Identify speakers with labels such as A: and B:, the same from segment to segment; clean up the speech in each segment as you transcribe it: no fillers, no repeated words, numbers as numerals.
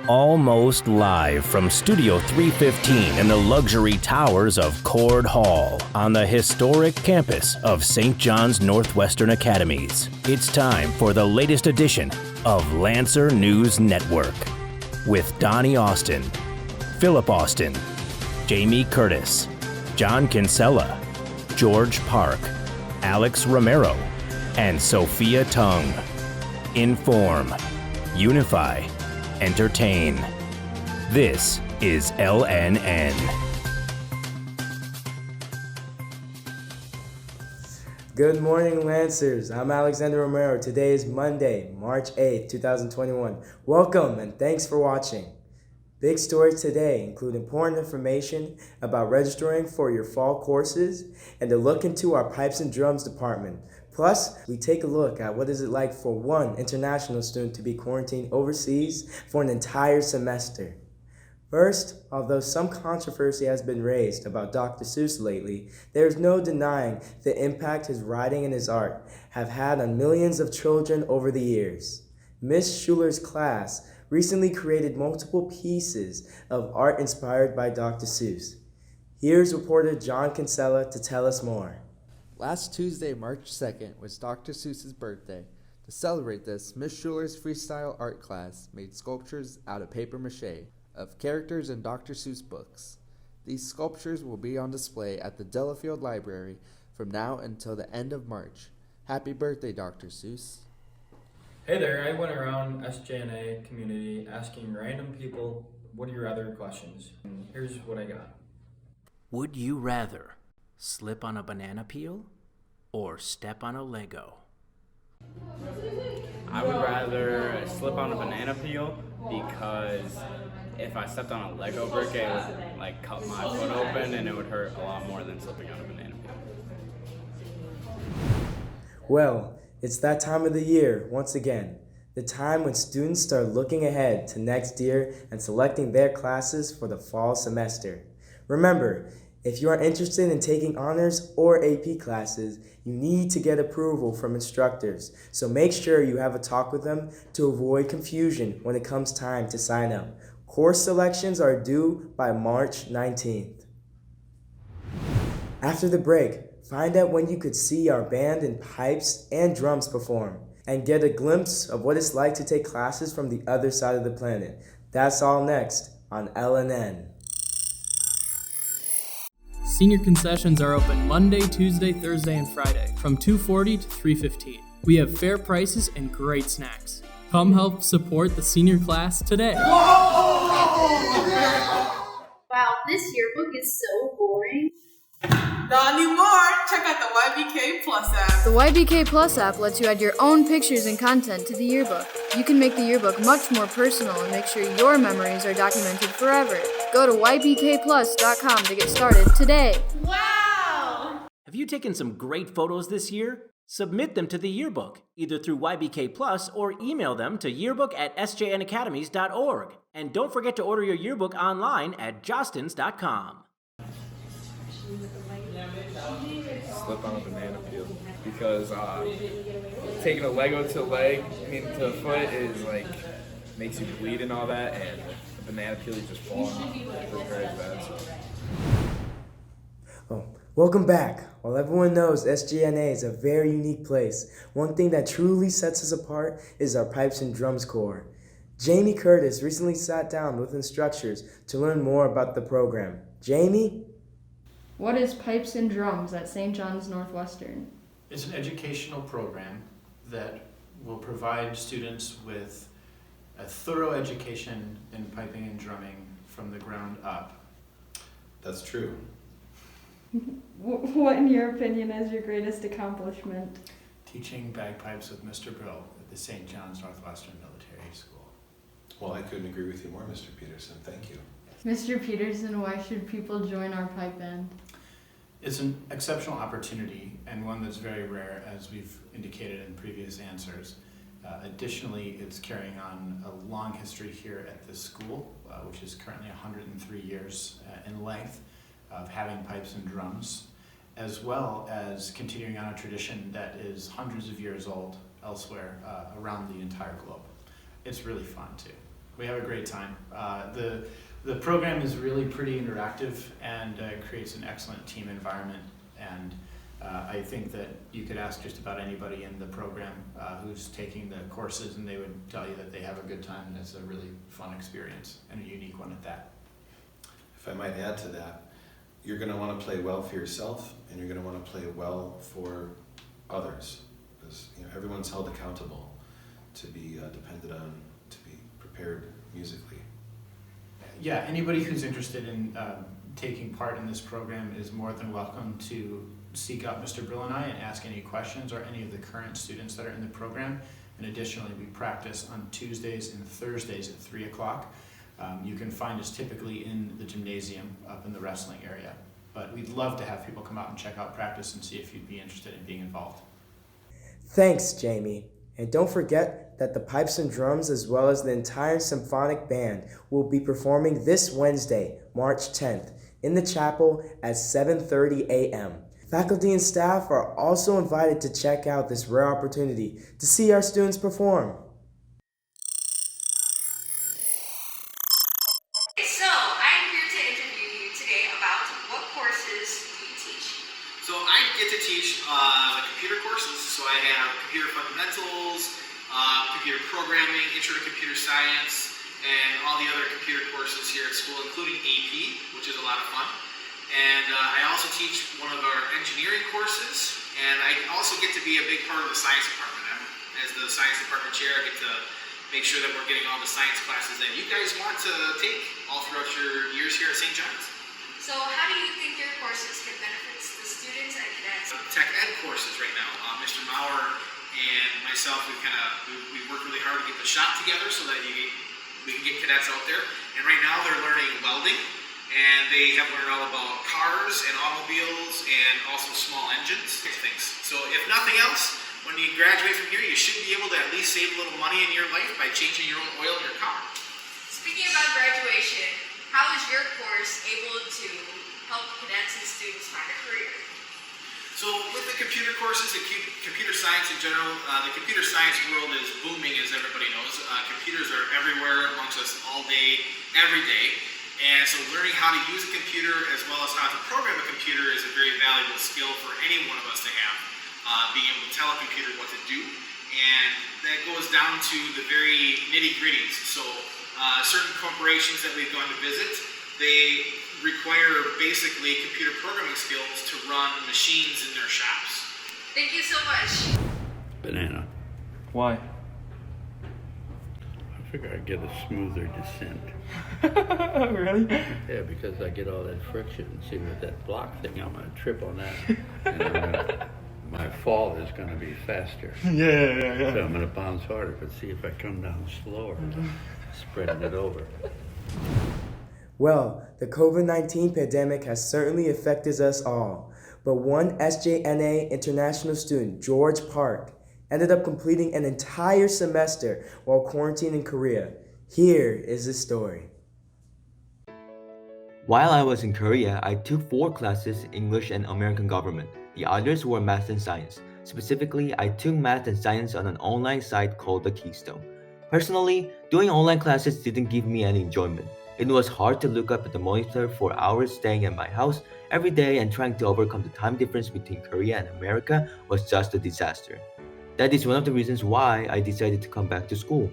A: Almost live from Studio 315 in the luxury towers of Cord Hall on the historic campus of St. John's Northwestern Academies. It's time for the latest edition of Lancer News Network with Donnie Austin, Philip Austin, Jamie Curtis, John Kinsella, George Park, Alex Romero, and Sophia Tung. Inform, unify, entertain. This is LNN.
B: Good morning, Lancers. I'm Alexander Romero. Today is Monday, March 8th, 2021. Welcome and thanks for watching. Big stories today include important information about registering for your fall courses and a look into our pipes and drums department. Plus, we take a look at what is it like for one international student to be quarantined overseas for an entire semester. First, although some controversy has been raised about Dr. Seuss lately, there is no denying the impact his writing and his art have had on millions of children over the years. Miss Schuler's class recently created multiple pieces of art inspired by Dr. Seuss. Here's reporter John Kinsella to tell us more.
C: Last Tuesday, March 2nd, was Dr. Seuss's birthday. To celebrate this, Miss Schuler's freestyle art class made sculptures out of paper mache of characters in Dr. Seuss books. These sculptures will be on display at the Delafield Library from now until the end of March. Happy birthday, Dr. Seuss.
D: Hey there, I went around SJNA community asking random people, what do you rather questions? And here's what I got.
E: Would you rather slip on a banana peel or step on a Lego?
F: I would rather slip on a banana peel because if I stepped on a Lego brick, it would cut my foot open and it would hurt a lot more than slipping on a banana peel.
B: Well, it's that time of the year, once again, the time when students start looking ahead to next year and selecting their classes for the fall semester. Remember, if you are interested in taking honors or AP classes, you need to get approval from instructors, so make sure you have a talk with them to avoid confusion when it comes time to sign up. Course selections are due by March 19th. After the break, find out when you could see our band in pipes and drums perform, and get a glimpse of what it's like to take classes from the other side of the planet. That's all next on LNN.
G: Senior concessions are open Monday, Tuesday, Thursday, and Friday from 2:40 to 3:15. We have fair prices and great snacks. Come help support the senior class today.
H: Wow, this yearbook is so boring.
I: Not anymore! Check out the YBK Plus app.
J: The YBK Plus app lets you add your own pictures and content to the yearbook. You can make the yearbook much more personal and make sure your memories are documented forever. Go to ybkplus.com to get started today.
H: Wow!
E: Have you taken some great photos this year? Submit them to the yearbook, either through YBK Plus or email them to yearbook@sjnacademies.org. And don't forget to order your yearbook online at jostins.com.
K: Slip on a banana peel because taking a Lego to the leg, to the foot is makes you bleed and all that, and a banana peel is just falling off. It's very bad.
B: Welcome back. While everyone knows SGNA is a very unique place, one thing that truly sets us apart is our pipes and drums corps. Jamie Curtis recently sat down with instructors to learn more about the program. Jamie?
J: What is Pipes and Drums at St. John's Northwestern?
L: It's an educational program that will provide students with a thorough education in piping and drumming from the ground up.
M: That's true.
J: What, in your opinion, is your greatest accomplishment?
L: Teaching bagpipes with Mr. Brill at the St. John's Northwestern Military School.
M: Well, I couldn't agree with you more, Mr. Peterson. Thank you.
J: Mr. Peterson, why should people join our pipe band?
L: It's an exceptional opportunity and one that's very rare, as we've indicated in previous answers. Additionally, it's carrying on a long history here at this school, which is currently 103 years in length of having pipes and drums, as well as continuing on a tradition that is hundreds of years old elsewhere around the entire globe. It's really fun too. We have a great time. The program is really pretty interactive and creates an excellent team environment. And I think that you could ask just about anybody in the program who's taking the courses, and they would tell you that they have a good time, and it's a really fun experience and a unique one at that.
M: If I might add to that, you're going to want to play well for yourself, and you're going to want to play well for others, because everyone's held accountable to be depended on to be prepared musically.
L: Yeah, anybody who's interested in taking part in this program is more than welcome to seek out Mr. Brill and I and ask any questions, or any of the current students that are in the program. And additionally, we practice on Tuesdays and Thursdays at 3 o'clock. You can find us typically in the gymnasium up in the wrestling area. But we'd love to have people come out and check out practice and see if you'd be interested in being involved.
B: Thanks, Jamie. And don't forget that the pipes and drums, as well as the entire symphonic band, will be performing this Wednesday, March 10th, in the chapel at 7:30 a.m. Faculty and staff are also invited to check out this rare opportunity to see our students perform.
N: So, I'm here to interview you today about what courses you teach.
O: So I get to teach computer courses. So I have computer fundamentals, computer programming, intro to computer science, and all the other computer courses here at school, including AP, which is a lot of fun. And I also teach one of our engineering courses, and I also get to be a big part of the science department. As the science department chair, I get to make sure that we're getting all the science classes that you guys want to take all throughout your years here at St. John's.
N: So how do you think your courses can benefit the students and cadets?
O: Tech ed courses right now. Mr. Maurer and myself, we worked really hard to get the shop together so that we can get cadets out there. And right now they're learning welding, and they have learned all about cars and automobiles and also small engines things. So if nothing else, when you graduate from here, you should be able to at least save a little money in your life by changing your own oil in your car.
N: Speaking about graduation, how is your course able to help cadets and students find a career?
O: So with the computer courses and computer science in general, the computer science world is booming, as everybody knows. Computers are everywhere amongst us all day, every day. And so learning how to use a computer as well as how to program a computer is a very valuable skill for any one of us to have. Being able to tell a computer what to do. And that goes down to the very nitty-gritties. So certain corporations that we've gone to visit, they require basically computer programming skills to run machines in their shops.
N: Thank you so much.
P: Banana.
D: Why?
P: I figure I'd get a smoother descent.
D: Really?
P: Yeah, because I get all that friction. See, with that block thing, I'm going to trip on that. And my fall is going to be faster.
D: Yeah.
P: So I'm going to bounce harder, but see if I come down slower, spreading it over.
B: Well, the COVID-19 pandemic has certainly affected us all, but one SJNA international student, George Park, ended up completing an entire semester while quarantined in Korea. Here is his story.
Q: While I was in Korea, I took 4 classes, English and American government. The others were math and science. Specifically, I took math and science on an online site called The Keystone. Personally, doing online classes didn't give me any enjoyment. It was hard to look up at the monitor for hours staying at my house every day, and trying to overcome the time difference between Korea and America was just a disaster. That is one of the reasons why I decided to come back to school.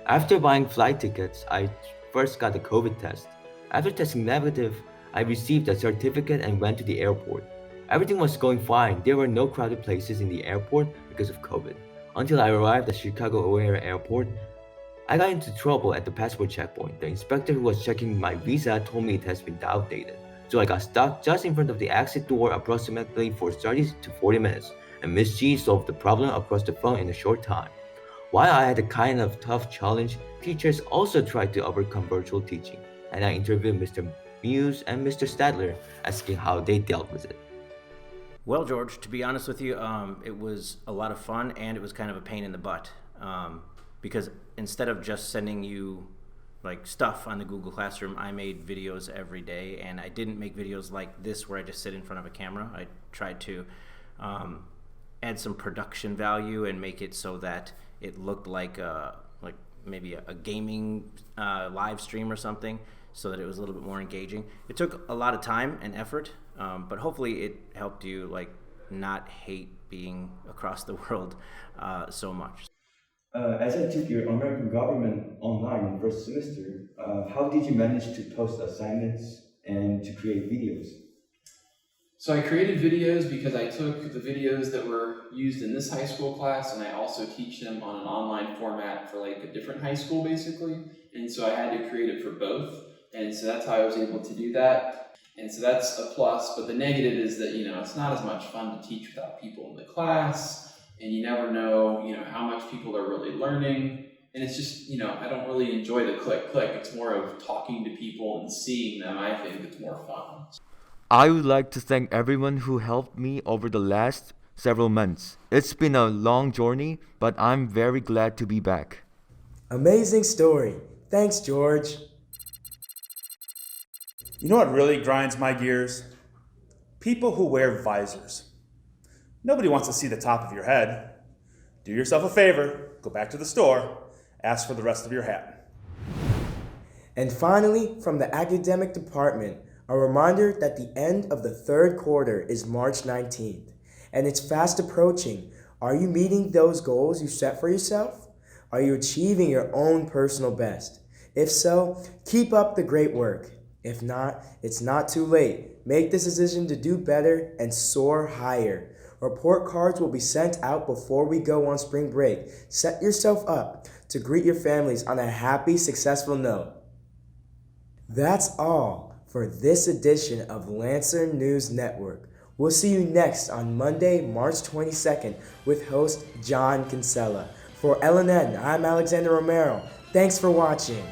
Q: After buying flight tickets, I first got the COVID test. After testing negative, I received a certificate and went to the airport. Everything was going fine. There were no crowded places in the airport because of COVID. Until I arrived at Chicago O'Hare Airport, I got into trouble at the passport checkpoint. The inspector who was checking my visa told me it has been outdated. So I got stuck just in front of the exit door approximately for 30 to 40 minutes, and Miss G solved the problem across the phone in a short time. While I had a kind of tough challenge, teachers also tried to overcome virtual teaching, and I interviewed Mr. Muse and Mr. Stadler, asking how they dealt with it.
E: Well, George, to be honest with you, it was a lot of fun, and it was kind of a pain in the butt. Because instead of just sending you like stuff on the Google Classroom, I made videos every day, and I didn't make videos like this where I just sit in front of a camera. I tried to add some production value and make it so that it looked like maybe a gaming live stream or something, so that it was a little bit more engaging. It took a lot of time and effort, but hopefully it helped you like not hate being across the world so much.
Q: As I took your American government online in first semester, how did you manage to post assignments and to create videos?
R: So I created videos because I took the videos that were used in this high school class and I also teach them on an online format for like a different high school basically. And so I had to create it for both. And so that's how I was able to do that. And so that's a plus, but the negative is that, it's not as much fun to teach without people in the class, and you never know, how much people are really learning. And it's just, I don't really enjoy the click. It's more of talking to people and seeing them. I think it's more fun.
Q: I would like to thank everyone who helped me over the last several months. It's been a long journey, but I'm very glad to be back.
B: Amazing story. Thanks, George.
S: You know what really grinds my gears? People who wear visors. Nobody wants to see the top of your head. Do yourself a favor, go back to the store, ask for the rest of your hat.
B: And finally, from the academic department, a reminder that the end of the third quarter is March 19th, and it's fast approaching. Are you meeting those goals you set for yourself? Are you achieving your own personal best? If so, keep up the great work. If not, it's not too late. Make this decision to do better and soar higher. Report cards will be sent out before we go on spring break. Set yourself up to greet your families on a happy, successful note. That's all for this edition of Lancer News Network. We'll see you next on Monday, March 22nd with host John Kinsella. For LNN, I'm Alexander Romero. Thanks for watching.